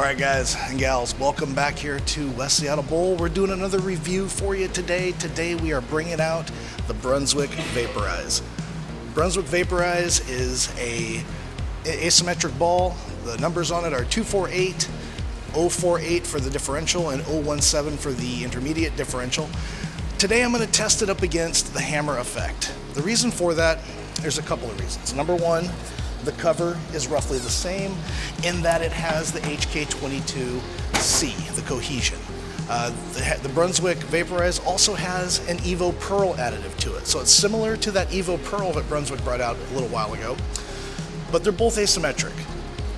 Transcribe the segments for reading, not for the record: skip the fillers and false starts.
All right, guys and gals, welcome back here to West Seattle Bowl. We're doing another review for you today. Today we are bringing out the Brunswick Vaporize. Brunswick Vaporize is a asymmetric ball. The numbers on it are 248, 048 for the differential, and 017 for the intermediate differential. Today I'm going to test it up against the hammer effect. The reason for that, there's a couple of reasons. Number one, the cover is roughly the same in that it has the HK22C, the cohesion. The Brunswick Vaporize also has an Evo Pearl additive to it. So it's similar to that Evo Pearl that Brunswick brought out a little while ago, but they're both asymmetric.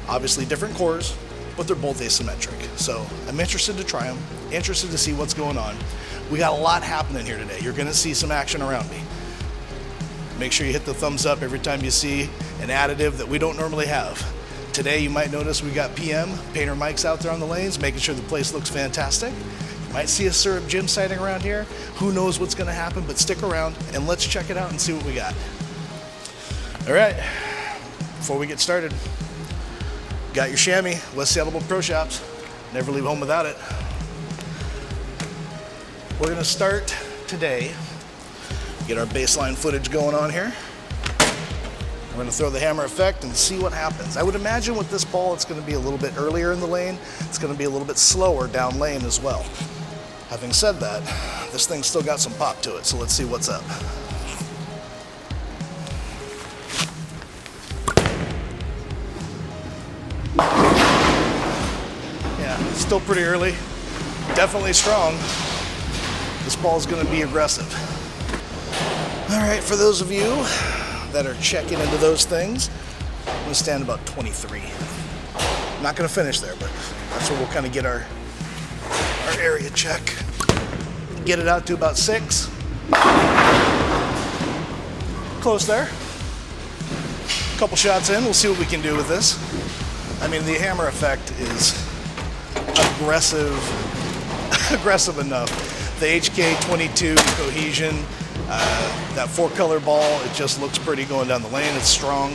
Obviously different cores, but they're both asymmetric. So I'm interested to try them, interested to see what's going on. We got a lot happening here today. You're gonna see some action around me. Make sure you hit the thumbs up every time you see an additive that we don't normally have. Today you might notice we got PM, painter mics out there on the lanes, making sure the place looks fantastic. You might see a Syrup Gym sighting around here. Who knows what's gonna happen, but stick around and let's check it out and see what we got. All right, before we get started, got your chamois, West Seattle Proshops. Never leave home without it. We're gonna start today, get our baseline footage going on here. We're gonna throw the hammer effect and see what happens. I would imagine with this ball, it's gonna be a little bit earlier in the lane. It's gonna be a little bit slower down lane as well. Having said that, this thing's still got some pop to it, so let's see what's up. Yeah, still pretty early. Definitely strong. This ball's gonna be aggressive. All right, for those of you that are checking into those things, I'm gonna stand about 23. I'm not gonna finish there, but that's where we'll kind of get our area check. Get it out to about 6. Close there. A couple shots in, we'll see what we can do with this. I mean, the hammer effect is aggressive enough. The HK22 cohesion, that 4-color ball, it just looks pretty going down the lane. It's strong.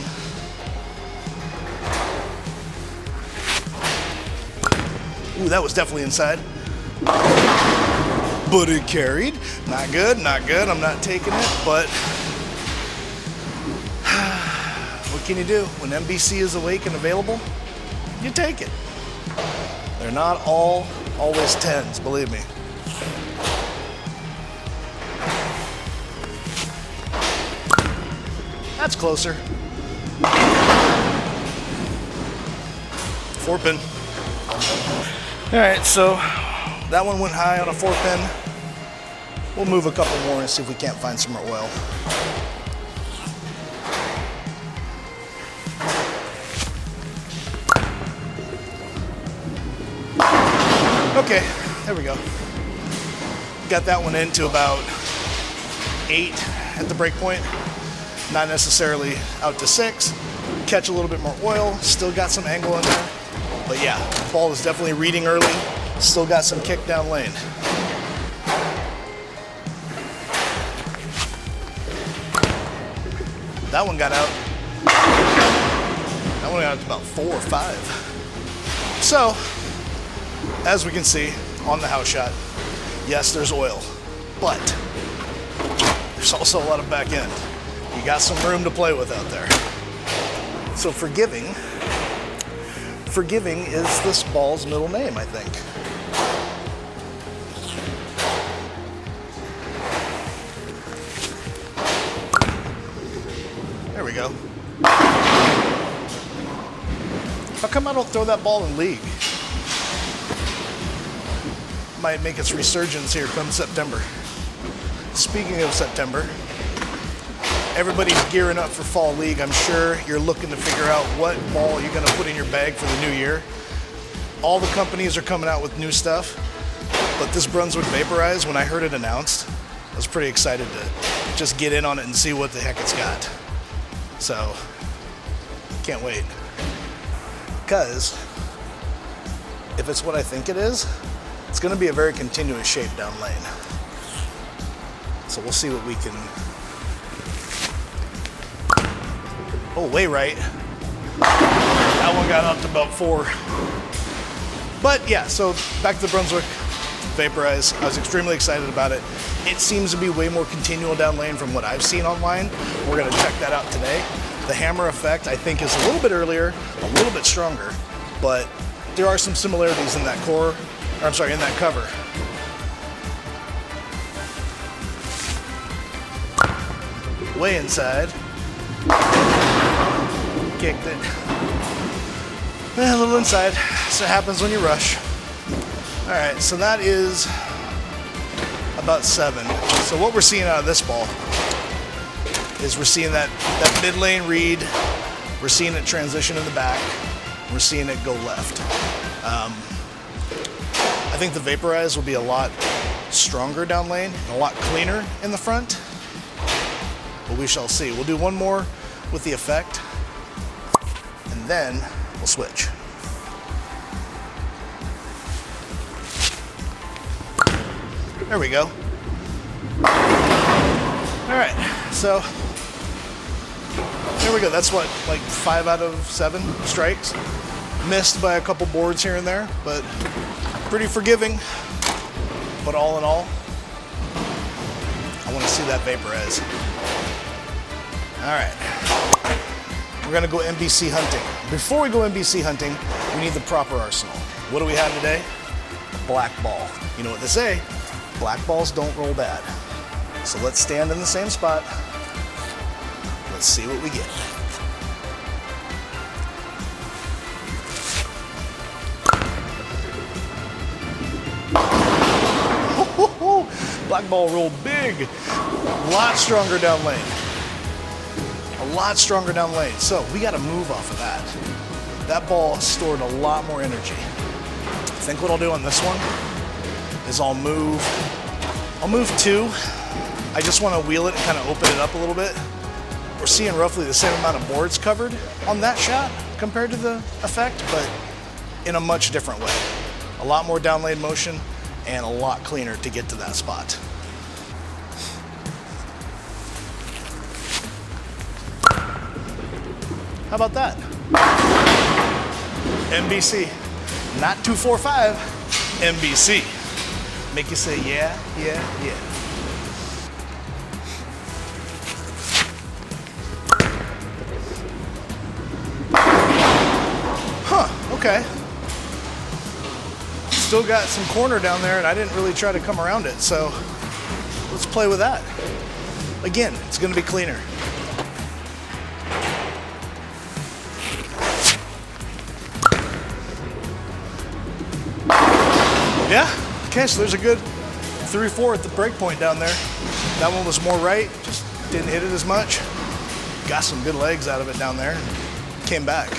Ooh, that was definitely inside. But it carried. Not good, not good. I'm not taking it, but what can you do? When MBC is awake and available, you take it. They're not always 10s, believe me. That's closer. 4-pin. All right, so that one went high on a 4-pin. We'll move a couple more and see if we can't find some more oil. Okay, there we go. Got that one into about 8 at the break point. Not necessarily out to 6. Catch a little bit more oil. Still got some angle in there. But yeah, the ball is definitely reading early. Still got some kick down lane. That one got out. That one got out to about 4 or 5. So, as we can see on the house shot, yes, there's oil, but there's also a lot of back end. You got some room to play with out there. So forgiving is this ball's middle name, I think. There we go. How come I don't throw that ball in league? Might make its resurgence here come September. Speaking of September, everybody's gearing up for fall league. I'm sure you're looking to figure out what ball you're gonna put in your bag for the new year. All the companies are coming out with new stuff, but this Brunswick Vaporize, when I heard it announced, I was pretty excited to just get in on it and see what the heck it's got. So, can't wait. Because if it's what I think it is, it's gonna be a very continuous shape down lane. So we'll see what we can. Oh, way right. That one got up to about 4. But yeah, so back to the Brunswick Vaporize. I was extremely excited about it. It seems to be way more continual down lane from what I've seen online. We're gonna check that out today. The hammer effect, I think, is a little bit earlier, a little bit stronger, but there are some similarities in that core, or I'm sorry, in that cover. Way inside. Kicked it. A little inside, so it happens when you rush. All right, so that is about 7. So what we're seeing out of this ball is we're seeing that mid-lane read, we're seeing it transition in the back, we're seeing it go left. I think the Vaporize will be a lot stronger down lane and a lot cleaner in the front, but we shall see. We'll do one more with the effect, and then we'll switch. There we go. All right, so there we go. That's what, like 5 out of 7 strikes. Missed by a couple boards here and there, but pretty forgiving. But all in all, I want to see that Vaporize. All right, we're gonna go NBC hunting. Before we go NBC hunting, we need the proper arsenal. What do we have today? A black ball. You know what they say, black balls don't roll bad. So let's stand in the same spot. Let's see what we get. Black ball rolled big. A lot stronger down lane. A lot stronger down lane. So we got to move off of that. That ball stored a lot more energy. I think what I'll do on this one is I'll move 2. I just want to wheel it and kind of open it up a little bit. We're seeing roughly the same amount of boards covered on that shot compared to the effect, but in a much different way. A lot more down lane motion and a lot cleaner to get to that spot. How about that? NBC, not 245, NBC. Make you say, yeah, yeah, yeah. Huh, okay. Still got some corner down there, and I didn't really try to come around it, so let's play with that. Again, it's gonna be cleaner. Yeah, okay, so there's a good 3-4 at the break point down there. That one was more right, just didn't hit it as much. Got some good legs out of it down there, came back.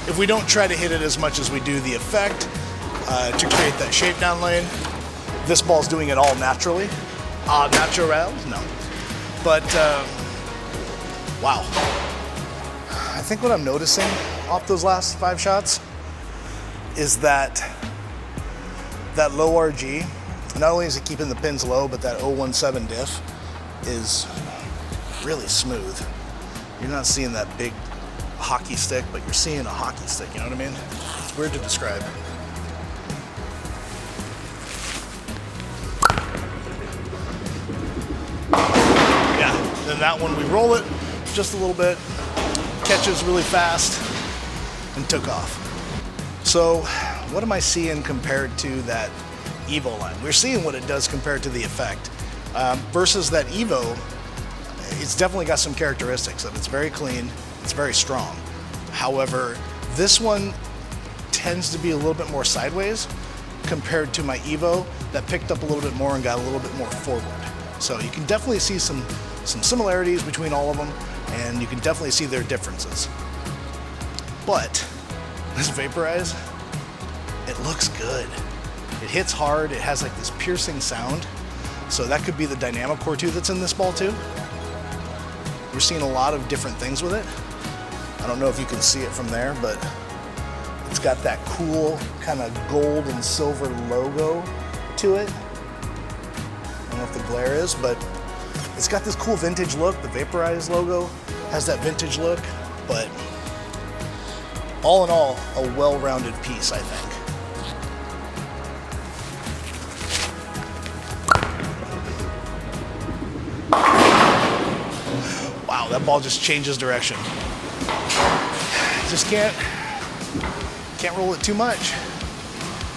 If we don't try to hit it as much as we do the effect to create that shape down lane, this ball's doing it all naturally. Natural? No. But, wow. I think what I'm noticing off those last 5 shots is that low RG, not only is it keeping the pins low, but that 017 diff is really smooth. You're not seeing that big hockey stick, but you're seeing a hockey stick, you know what I mean? It's weird to describe. Yeah, then that one we roll it just a little bit, catches really fast, and took off. So what am I seeing compared to that Evo line? We're seeing what it does compared to the effect. Versus that Evo, it's definitely got some characteristics of it. It's very clean, it's very strong. However, this one tends to be a little bit more sideways compared to my Evo that picked up a little bit more and got a little bit more forward. So you can definitely see some similarities between all of them, and you can definitely see their differences. But this Vaporize, it looks good. It hits hard, it has like this piercing sound. So that could be the dynamic core too that's in this ball too. We're seeing a lot of different things with it. I don't know if you can see it from there, but it's got that cool kind of gold and silver logo to it. don't know if the glare is, but it's got this cool vintage look. The Vaporize logo has that vintage look, but all in all, a well-rounded piece, I think. Wow, that ball just changes direction. Just can't roll it too much.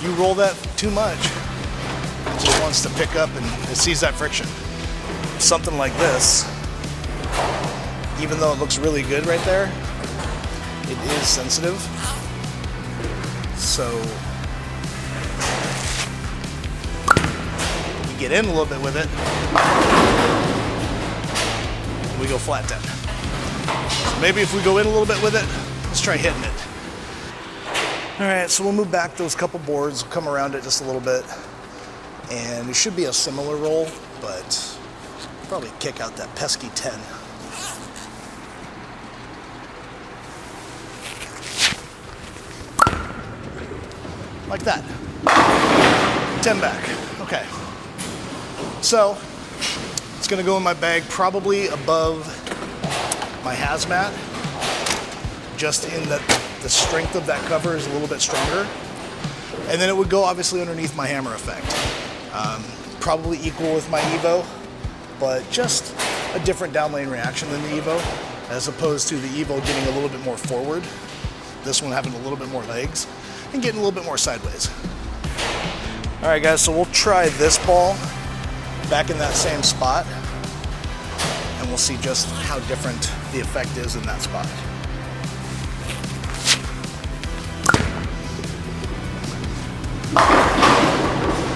You roll that too much, it just wants to pick up and it sees that friction. Something like this, even though it looks really good right there, it is sensitive. So you get in a little bit with it, and we go flat 10. So maybe if we go in a little bit with it, let's try hitting it. All right, so we'll move back those couple boards, come around it just a little bit, and it should be a similar roll, but probably kick out that pesky 10. Like that. 10 back. Okay. So it's gonna go in my bag probably above my hazmat, just in that the strength of that cover is a little bit stronger. And then it would go obviously underneath my hammer effect. Probably equal with my Evo, but just a different downlane reaction than the Evo, as opposed to the Evo getting a little bit more forward. This one having a little bit more legs and getting a little bit more sideways. All right, guys, so we'll try this ball back in that same spot, and we'll see just how different the effect is in that spot.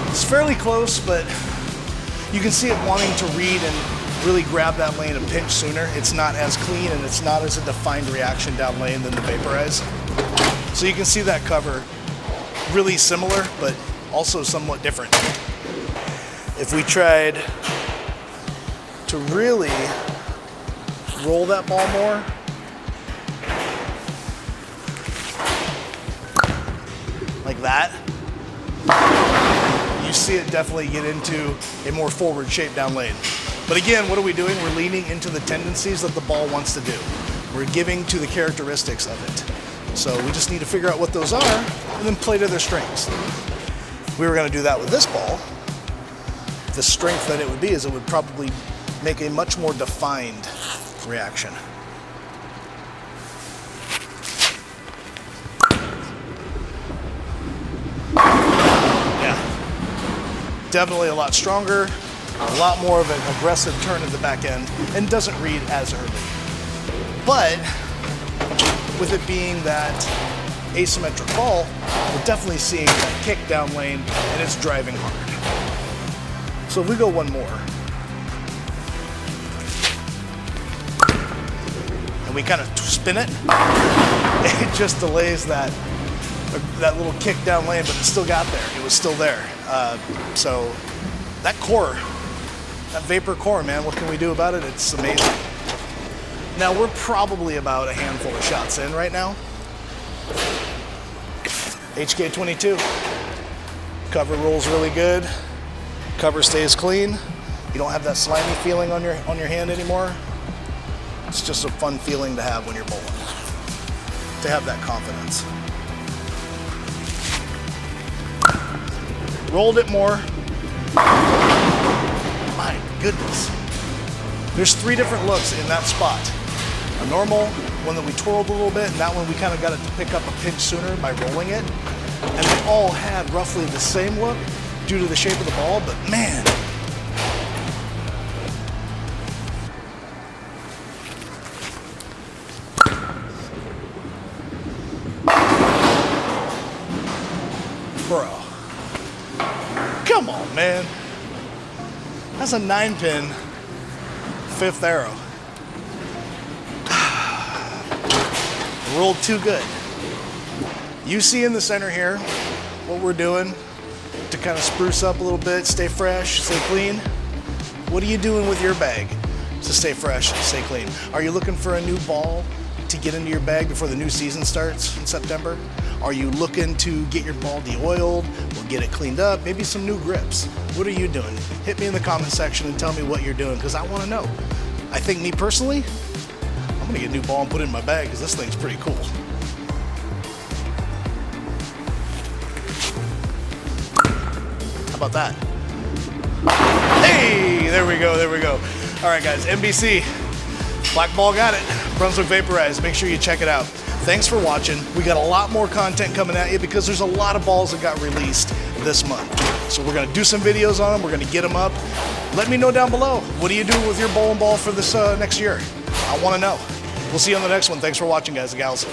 It's fairly close, but you can see it wanting to read and really grab that lane and pinch sooner. It's not as clean and it's not as a defined reaction down lane than the Vaporize. So you can see that cover really similar, but also somewhat different. If we tried to really roll that ball more, like that, you see it definitely get into a more forward shape down lane. But again, what are we doing? We're leaning into the tendencies that the ball wants to do. We're giving to the characteristics of it. So we just need to figure out what those are and then play to their strengths. If we were going to do that with this ball, the strength that it would be is it would probably make a much more defined reaction. Definitely a lot stronger, a lot more of an aggressive turn in the back end, and doesn't read as early. But with it being that asymmetric ball, we're definitely seeing that kick down lane, and it's driving hard. So if we go one more, and we kind of spin it, it just delays that little kick down lane, but it still got there. It was still there. So that core, that vapor core, man, what can we do about it? It's amazing. Now we're probably about a handful of shots in right now. HK22. Cover rolls really good. Cover stays clean. You don't have that slimy feeling on your hand anymore. It's just a fun feeling to have when you're bowling, to have that confidence. Rolled it more. My goodness. There's 3 different looks in that spot. A normal, one that we twirled a little bit, and that one we kind of got it to pick up a pinch sooner by rolling it. And they all had roughly the same look due to the shape of the ball, but man. Bro. Come on, man. That's a 9-pin 5th arrow. Rolled too good. You see in the center here what we're doing to kind of spruce up a little bit, stay fresh, stay clean. What are you doing with your bag to stay fresh, stay clean? Are you looking for a new ball to get into your bag before the new season starts in September? Are you looking to get your ball de-oiled or get it cleaned up? Maybe some new grips. What are you doing? Hit me in the comment section and tell me what you're doing, because I want to know. I think, me personally, I'm gonna get a new ball and put it in my bag because this thing's pretty cool. How about that? Hey, there we go, there we go. All right, guys, NBC, Black Ball got it. Brunswick Vaporize, make sure you check it out. Thanks for watching. We got a lot more content coming at you because there's a lot of balls that got released this month. So we're gonna do some videos on them, we're gonna get them up. Let me know down below, what do you do with your bowling ball for this next year? I wanna know. We'll see you on the next one. Thanks for watching, guys and gals.